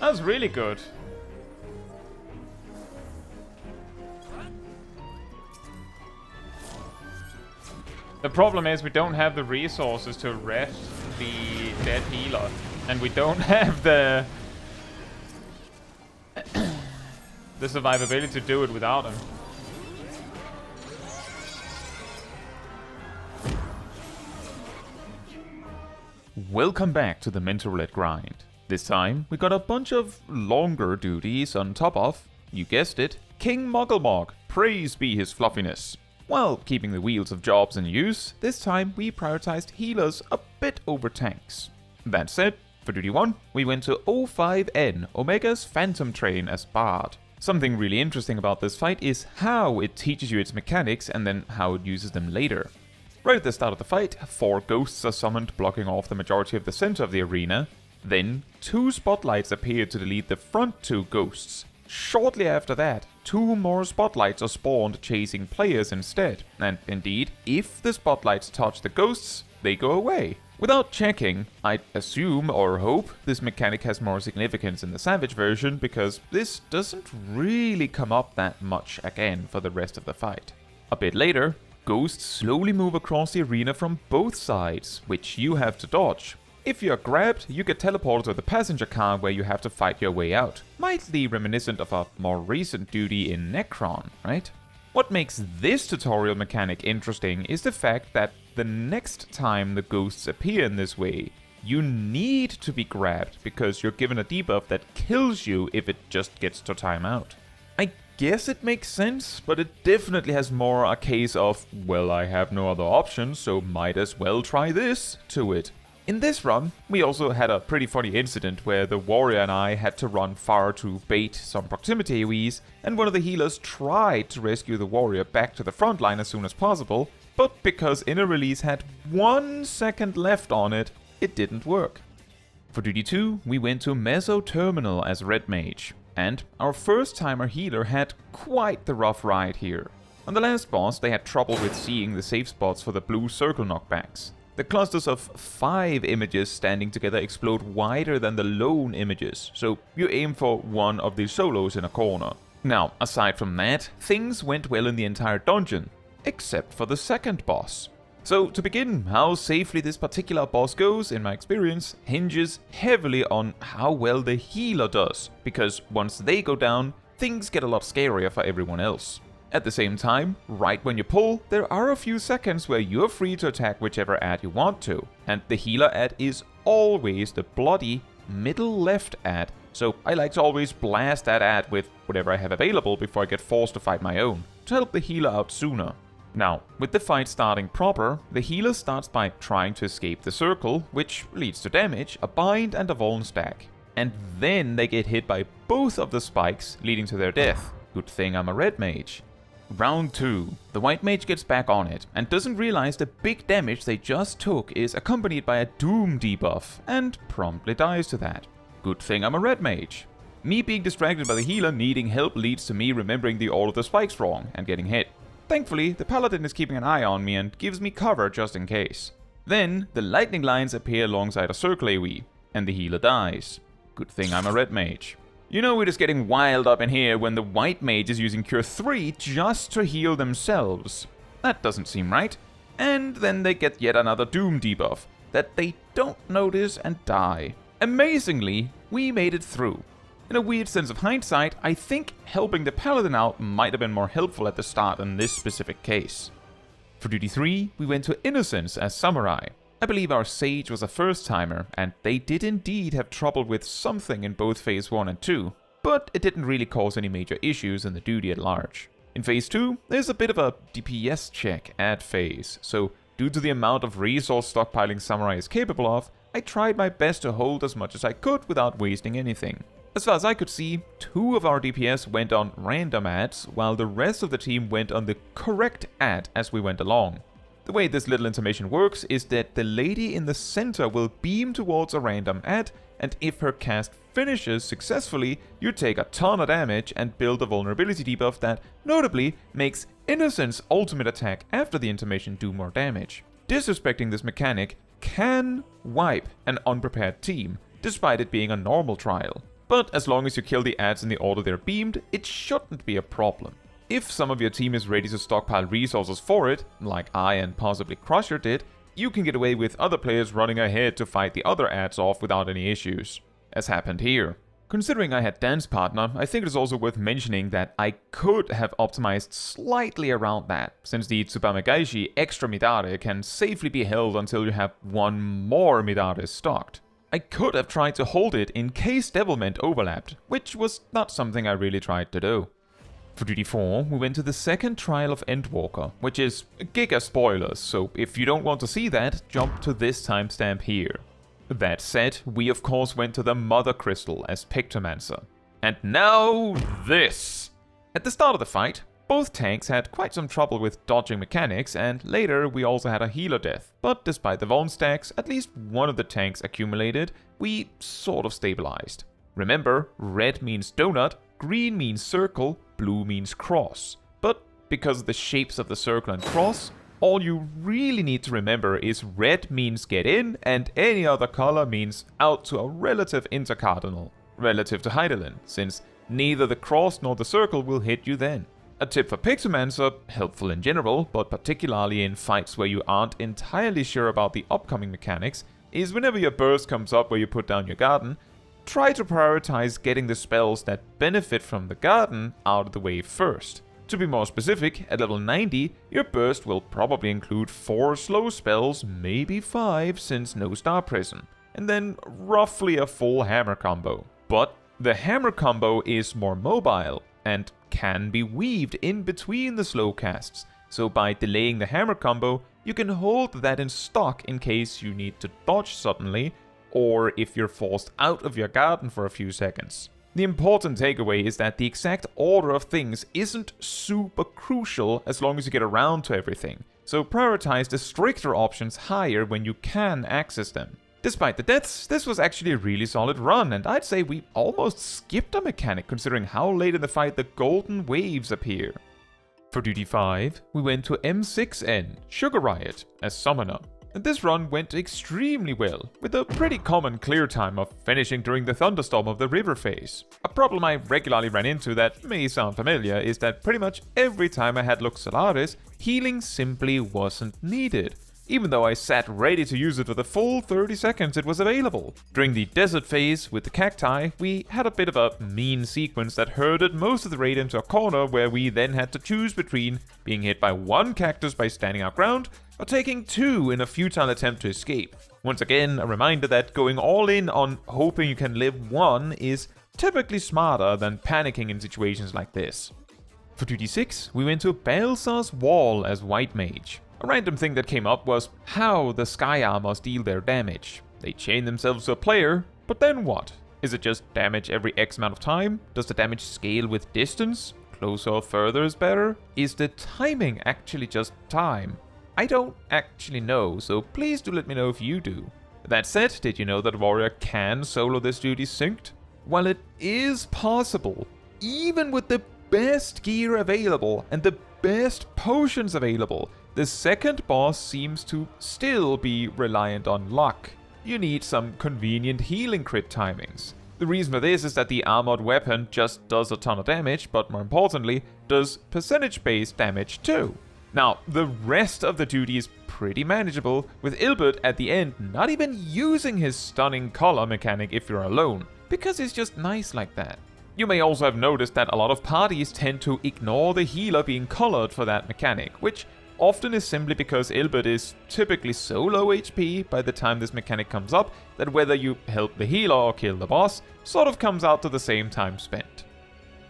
That was really good. The problem is we don't have the resources to rest the dead healer. And we don't have the survivability to do it without him. Welcome back to the Mentor Roulette grind. This time, we got a bunch of longer duties on top of, you guessed it, King Mugglemog, praise be his fluffiness. While keeping the wheels of jobs in use, this time we prioritized healers a bit over tanks. That said, for duty 1, we went to ffxiv, Omega's Phantom Train as Bard. Something really interesting about this fight is how it teaches you its mechanics and then how it uses them later. Right at the start of the fight, 4 ghosts are summoned blocking off the majority of the center of the arena. Then, 2 spotlights appear to delete the front 2 ghosts. Shortly after that, 2 more spotlights are spawned chasing players instead. And indeed, if the spotlights touch the ghosts, they go away. Without checking, I'd assume or hope this mechanic has more significance in the Savage version, because this doesn't really come up that much again for the rest of the fight. A bit later, ghosts slowly move across the arena from both sides, which you have to dodge. If you're grabbed, you get teleported to the passenger car where you have to fight your way out. Mildly reminiscent of a more recent duty in Necron, right? What makes this tutorial mechanic interesting is the fact that the next time the ghosts appear in this way, you need to be grabbed because you're given a debuff that kills you if it just gets to time out. I guess it makes sense, but it definitely has more a case of, well, I have no other options, so might as well try this to it. In this run, we also had a pretty funny incident where the warrior and I had to run far to bait some proximity AoEs, and one of the healers tried to rescue the warrior back to the front line as soon as possible, but because Inner Release had 1 second left on it, it didn't work. For duty 2, we went to Meso Terminal as Red Mage, and our first timer healer had quite the rough ride here. On the last boss, they had trouble with seeing the safe spots for the blue circle knockbacks. The clusters of 5 images standing together explode wider than the lone images, so you aim for one of the solos in a corner. Now, aside from that, things went well in the entire dungeon, except for the second boss. So, to begin, how safely this particular boss goes, in my experience, hinges heavily on how well the healer does, because once they go down, things get a lot scarier for everyone else. At the same time, right when you pull, there are a few seconds where you're free to attack whichever ad you want to, and the healer ad is always the bloody middle left ad, so I like to always blast that ad with whatever I have available before I get forced to fight my own, to help the healer out sooner. Now, with the fight starting proper, the healer starts by trying to escape the circle, which leads to damage, a bind and a vuln stack. And then they get hit by both of the spikes, leading to their death. Good thing I'm a red mage. Round 2. The white mage gets back on it, and doesn't realize the big damage they just took is accompanied by a doom debuff, and promptly dies to that. Good thing I'm a red mage. Me being distracted by the healer needing help leads to me remembering the order of the spikes wrong, and getting hit. Thankfully, the paladin is keeping an eye on me and gives me cover just in case. Then, the lightning lines appear alongside a circle AoE, and the healer dies. Good thing I'm a red mage. You know it is getting wild up in here when the white mage is using Cure 3 just to heal themselves. That doesn't seem right. And then they get yet another Doom debuff that they don't notice and die. Amazingly, we made it through. In a weird sense of hindsight, I think helping the paladin out might have been more helpful at the start in this specific case. For duty 3, we went to Innocence as Samurai. I believe our sage was a first-timer, and they did indeed have trouble with something in both Phase 1 and 2, but it didn't really cause any major issues in the duty at large. In Phase 2, there's a bit of a DPS check at phase, so due to the amount of resource stockpiling Samurai is capable of, I tried my best to hold as much as I could without wasting anything. As far as I could see, 2 of our DPS went on random ads, while the rest of the team went on the correct ad as we went along. The way this little information works is that the lady in the center will beam towards a random ad, and if her cast finishes successfully, you take a ton of damage and build a vulnerability debuff that, notably, makes Innocence ultimate attack after the intermission do more damage. Disrespecting this mechanic can wipe an unprepared team, despite it being a normal trial. but as long as you kill the adds in the order they're beamed, it shouldn't be a problem. If some of your team is ready to stockpile resources for it, like I and possibly Crusher did, you can get away with other players running ahead to fight the other adds off without any issues, as happened here. Considering I had Dance Partner, I think it is also worth mentioning that I could have optimized slightly around that, since the Tsubamegaishi extra Midare can safely be held until you have one more Midare stocked. I could have tried to hold it in case Devilment overlapped, which was not something I really tried to do. For Duty 4, we went to the second trial of Endwalker, which is giga spoilers, so if you don't want to see that, jump to this timestamp here. That said, we of course went to the Mother Crystal as Pictomancer. And now this! At the start of the fight, both tanks had quite some trouble with dodging mechanics, and later we also had a healer death, but despite the Vuln stacks, at least one of the tanks accumulated, we sort of stabilized. Remember, red means donut, green means circle, blue means cross. But because of the shapes of the circle and cross, all you really need to remember is red means get in, and any other color means out to a relative intercardinal, relative to Heidelin, since neither the cross nor the circle will hit you then. A tip for Pictomancer, helpful in general, but particularly in fights where you aren't entirely sure about the upcoming mechanics, is whenever your burst comes up where you put down your garden, try to prioritize getting the spells that benefit from the garden out of the way first. To be more specific, at level 90, your burst will probably include 4 slow spells, maybe 5 since no Star Prism, and then roughly a full hammer combo. But the hammer combo is more mobile, and can be weaved in between the slow casts, so by delaying the hammer combo, you can hold that in stock in case you need to dodge suddenly, or if you're forced out of your garden for a few seconds. The important takeaway is that the exact order of things isn't super crucial as long as you get around to everything, so prioritize the stricter options higher when you can access them. Despite the deaths, this was actually a really solid run, and I'd say we almost skipped a mechanic considering how late in the fight the golden waves appear. For Duty 5, we went to M6N, Sugar Riot, as Summoner. And this run went extremely well, with a pretty common clear time of finishing during the thunderstorm of the river phase. A problem I regularly ran into that may sound familiar is that pretty much every time I had Lux Solaris, healing simply wasn't needed, even though I sat ready to use it for the full 30 seconds it was available. During the desert phase with the cacti, we had a bit of a mean sequence that herded most of the raid into a corner where we then had to choose between being hit by 1 cactus by standing our ground, or taking 2 in a futile attempt to escape. Once again, a reminder that going all in on hoping you can live 1 is typically smarter than panicking in situations like this. For Duty 6, we went to Baelsar's Wall as White Mage. A random thing that came up was how the Sky Armors deal their damage. They chain themselves to a player, but then what? Is it just damage every X amount of time? Does the damage scale with distance? Closer or further is better? Is the timing actually just time? I don't actually know, so please do let me know if you do. That said, did you know that a warrior can solo this duty synced? While it is possible, even with the best gear available and the best potions available, the second boss seems to still be reliant on luck. You need some convenient healing crit timings. The reason for this is that the armored weapon just does a ton of damage, but more importantly, does percentage-based damage too. Now, the rest of the duty is pretty manageable, with Ilbert at the end not even using his stunning color mechanic if you're alone, because he's just nice like that. You may also have noticed that a lot of parties tend to ignore the healer being colored for that mechanic, which often is simply because Ilbert is typically so low HP by the time this mechanic comes up that whether you help the healer or kill the boss sort of comes out to the same time spent.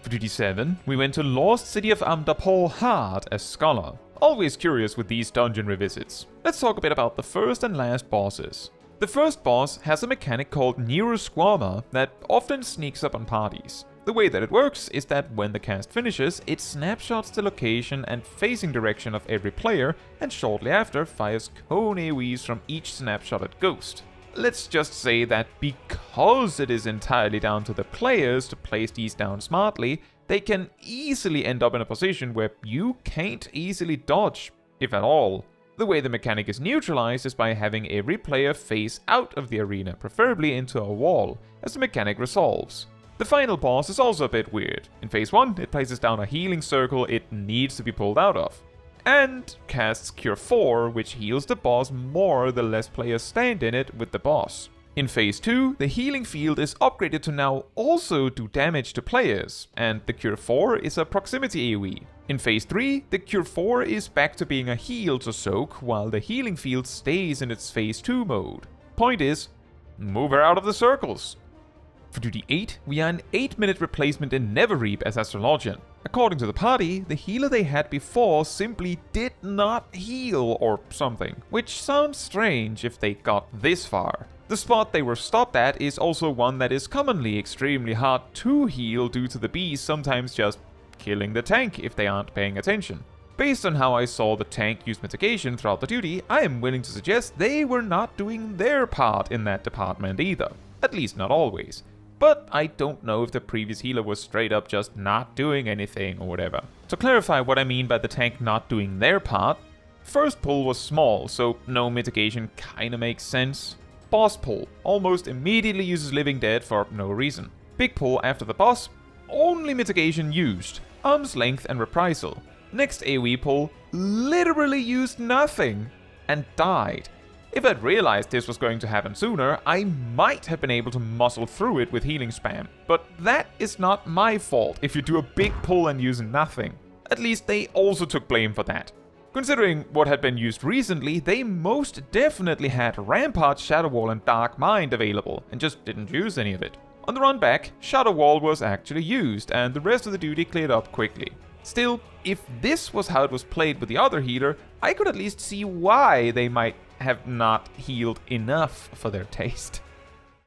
For Duty 7, we went to Lost City of Amdapor hard as Scholar. Always curious with these dungeon revisits. Let's talk a bit about the first and last bosses. The first boss has a mechanic called Neurosquarma that often sneaks up on parties. The way that it works is that when the cast finishes, it snapshots the location and facing direction of every player, and shortly after fires cone AoEs from each snapshotted ghost. Let's just say that because it is entirely down to the players to place these down smartly, they can easily end up in a position where you can't easily dodge, if at all. The way the mechanic is neutralized is by having every player face out of the arena, preferably into a wall, as the mechanic resolves. The final boss is also a bit weird. In phase 1, it places down a healing circle it needs to be pulled out of, and casts Cure 4, which heals the boss more the less players stand in it with the boss. In phase 2, the healing field is upgraded to now also do damage to players, and the Cure 4 is a proximity AoE. In phase 3, the Cure 4 is back to being a heal to soak, while the healing field stays in its phase 2 mode. Point is, move her out of the circles. For duty 8, we are an 8-minute replacement in Neverreap as Astrologian. According to the party, the healer they had before simply did not heal or something, which sounds strange if they got this far. The spot they were stopped at is also one that is commonly extremely hard to heal due to the bees sometimes just killing the tank if they aren't paying attention. Based on how I saw the tank use mitigation throughout the duty, I am willing to suggest they were not doing their part in that department either. At least not always. But I don't know if the previous healer was straight up just not doing anything or whatever. To clarify what I mean by the tank not doing their part, first pull was small, so no mitigation kinda makes sense. Boss pull almost immediately uses Living Dead for no reason. Big pull after the boss, only mitigation used, arm's length and reprisal. Next AoE pull literally used nothing and died. If I'd realized this was going to happen sooner, I might have been able to muscle through it with healing spam. But that is not my fault if you do a big pull and use nothing. At least they also took blame for that. Considering what had been used recently, they most definitely had Rampart, Shadow Wall and Dark Mind available, and just didn't use any of it. On the run back, Shadow Wall was actually used, and the rest of the duty cleared up quickly. Still, if this was how it was played with the other healer, I could at least see why they might have not healed enough for their taste.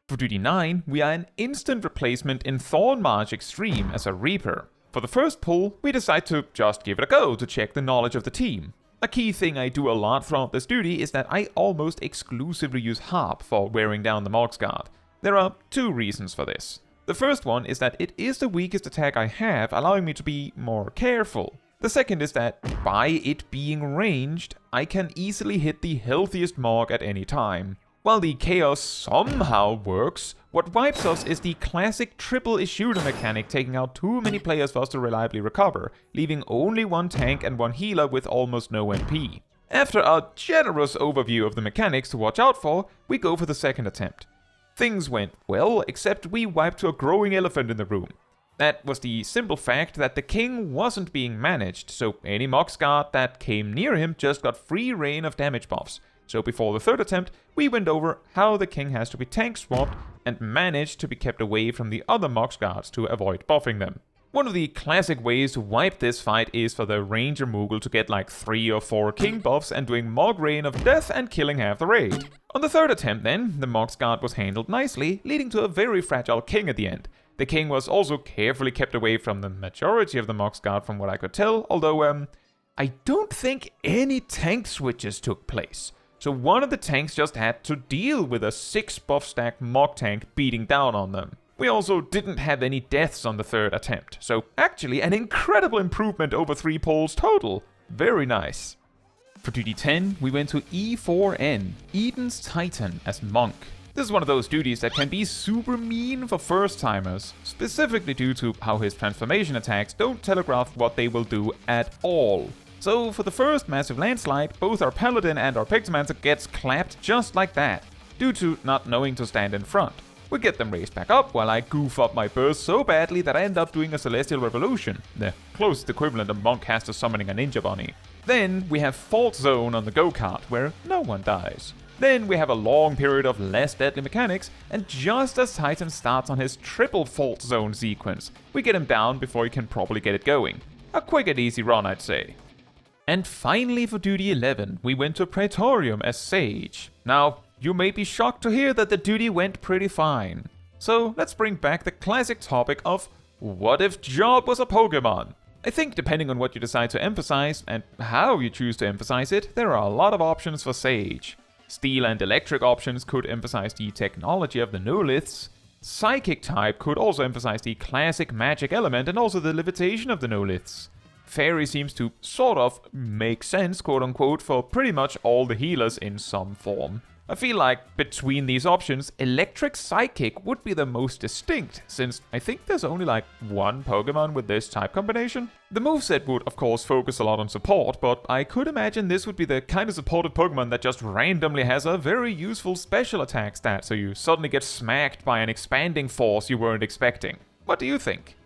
For duty 9, we are an instant replacement in Thornmarch Extreme as a Reaper. For the first pull, we decide to just give it a go to check the knowledge of the team. A key thing I do a lot throughout this duty is that I almost exclusively use Harp for wearing down the Mog's Guard. There are two reasons for this. The first one is that it is the weakest attack I have, allowing me to be more careful. The second is that, by it being ranged, I can easily hit the healthiest Mog at any time. While the Chaos somehow works, what wipes us is the classic triple Ishuda mechanic taking out too many players for us to reliably recover, leaving only one tank and one healer with almost no MP. After a generous overview of the mechanics to watch out for, we go for the second attempt. Things went well, except we wiped to a growing elephant in the room. That was the simple fact that the king wasn't being managed, so any Mog's Guard that came near him just got free reign of damage buffs. So before the third attempt, we went over how the king has to be tank swapped and managed to be kept away from the other Mog's Guards to avoid buffing them. One of the classic ways to wipe this fight is for the Ranger Moogle to get like 3 or 4 king buffs and doing Mog Rain of Death and killing half the raid. On the third attempt then, the Mog's Guard was handled nicely, leading to a very fragile king at the end. The king was also carefully kept away from the majority of the Mog's Guard from what I could tell, although I don't think any tank switches took place. So one of the tanks just had to deal with a 6 buff stack Mog tank beating down on them. We also didn't have any deaths on the third attempt, so actually an incredible improvement over 3 pulls total. Very nice. For duty 10, we went to E4N, Eden's Titan as Monk. This is one of those duties that can be super mean for first-timers, specifically due to how his transformation attacks don't telegraph what they will do at all. So for the first massive landslide, both our Paladin and our Pixamancer gets clapped just like that, due to not knowing to stand in front. We get them raised back up while I goof up my burst so badly that I end up doing a Celestial Revolution, the closest equivalent a monk has to summoning a ninja bunny. Then we have Fault Zone on the go-kart, where no one dies. Then we have a long period of less deadly mechanics, and just as Titan starts on his triple Fault Zone sequence, we get him down before he can properly get it going. A quick and easy run, I'd say. And finally for duty 11, we went to Praetorium as Sage. Now, you may be shocked to hear that the duty went pretty fine. So let's bring back the classic topic of, what if Job was a Pokemon? I think depending on what you decide to emphasize, and how you choose to emphasize it, there are a lot of options for Sage. Steel and electric options could emphasize the technology of the Noliths. Psychic type could also emphasize the classic magic element and also the levitation of the Noliths. Fairy seems to sort of make sense, quote unquote, for pretty much all the healers in some form. I feel like between these options, Electric Psychic would be the most distinct, since I think there's only like one Pokemon with this type combination. The moveset would of course focus a lot on support, but I could imagine this would be the kind of supported Pokemon that just randomly has a very useful special attack stat, so you suddenly get smacked by an expanding force you weren't expecting. What do you think?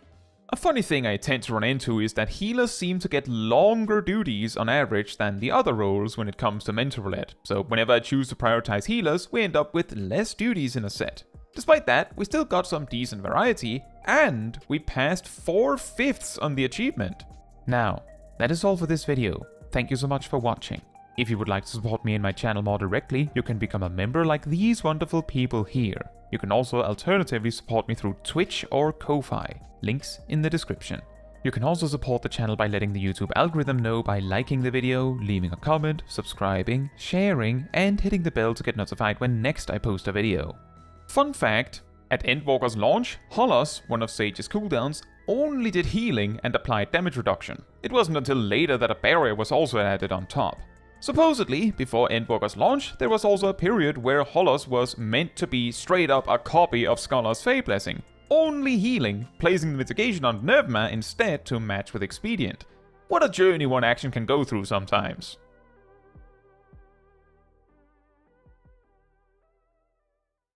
A funny thing I tend to run into is that healers seem to get longer duties on average than the other roles when it comes to Mentor Roulette, so whenever I choose to prioritize healers, we end up with less duties in a set. Despite that, we still got some decent variety, and we passed 4/5 on the achievement. Now, that is all for this video. Thank you so much for watching. If you would like to support me and my channel more directly, you can become a member like these wonderful people here. You can also alternatively support me through Twitch or Ko-Fi, links in the description. You can also support the channel by letting the YouTube algorithm know by liking the video, leaving a comment, subscribing, sharing, and hitting the bell to get notified when next I post a video. Fun fact, at Endwalker's launch, Holos, one of Sage's cooldowns, only did healing and applied damage reduction. It wasn't until later that a barrier was also added on top. Supposedly, before Endwalker's launch, there was also a period where Holos was meant to be straight up a copy of Scholar's Fey Blessing, only healing, placing the mitigation on Nervema instead to match with Expedient. What a journey one action can go through sometimes.